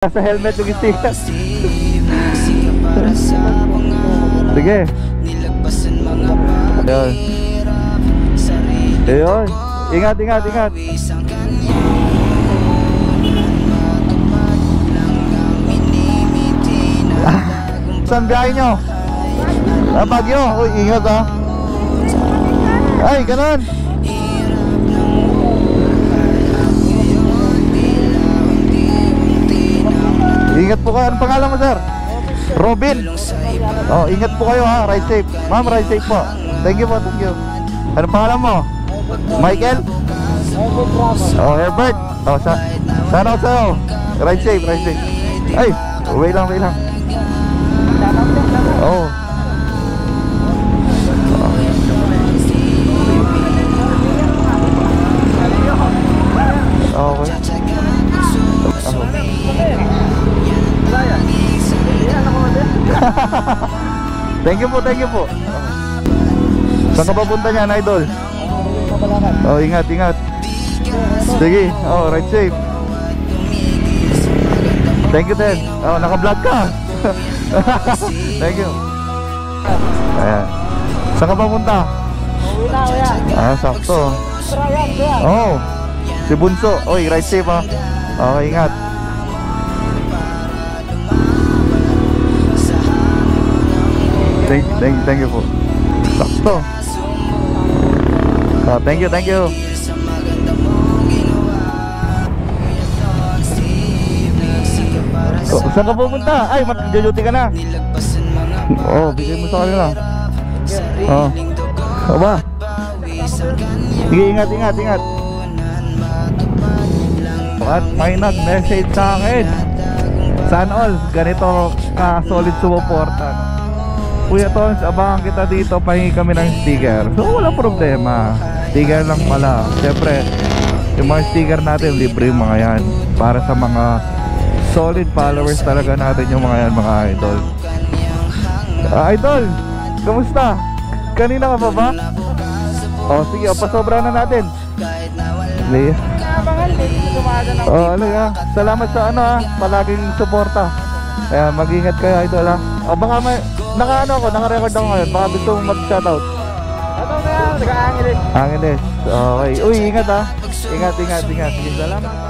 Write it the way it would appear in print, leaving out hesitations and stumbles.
Sa helmet yung sticker. Sige. Ayun. Ayun. Ingat, ingat, ingat. Saan biyahe nyo? Baguio. Uy, ingat ha. Ay, ganun. Ingat po kayo. Anong pangalan mo, sir? Robin. Oh, ingat po kayo ha. Ride safe. Ma'am, ride safe po. Thank you po, thank you. Anong pangalan mo? Michael? Oh, Herbert. Oh, sana ako sa'yo. Ride safe, ride safe. Ay, wait lang, wait lang. Oh. Okay. Thank you po, thank you po. Saan ka papunta niyan, idol? Oh, ingat, ingat. Sige, oh, ride safe. Thank you, Ten. Oh, naka-vlog ka. Thank you. Ayan. Saan ka papunta? Ah, sakto. Oh, si Bunso. Oy, ride safe ha. Okay, ingat. Thank you po. Sakto. Thank you, thank you. Oh, saan ka pupunta? Ay, mag-duty ka na. Oh, bigay mo sa kanila. Oh. Aba. Sige, ingat, ingat, ingat. At may nag-message sa akin. Sana all, ganito ka-solid sumuporta. Kuya Tons, abangan kita dito, pahingi kami ng sticker. So wala problema, sticker lang pala. Siyempre, yung mga sticker natin, libre yung mga yan. Para sa mga solid followers talaga natin yung mga yan, mga idol. Idol, kamusta? Kanina ka pa ba? O sige, pasobra na natin. Leah. Ano ya? Salamat sa ano ha, palaging suporta. Kaya mag-ingat kayo idol ha. Baka may naka-record ako ngayon. Baka gusto mong mag-shoutout. Ano na yan? Taga-Angeles. Angeles. Okay. Uy, ingat ha. Ingat, ingat, ingat. Sige, salamat.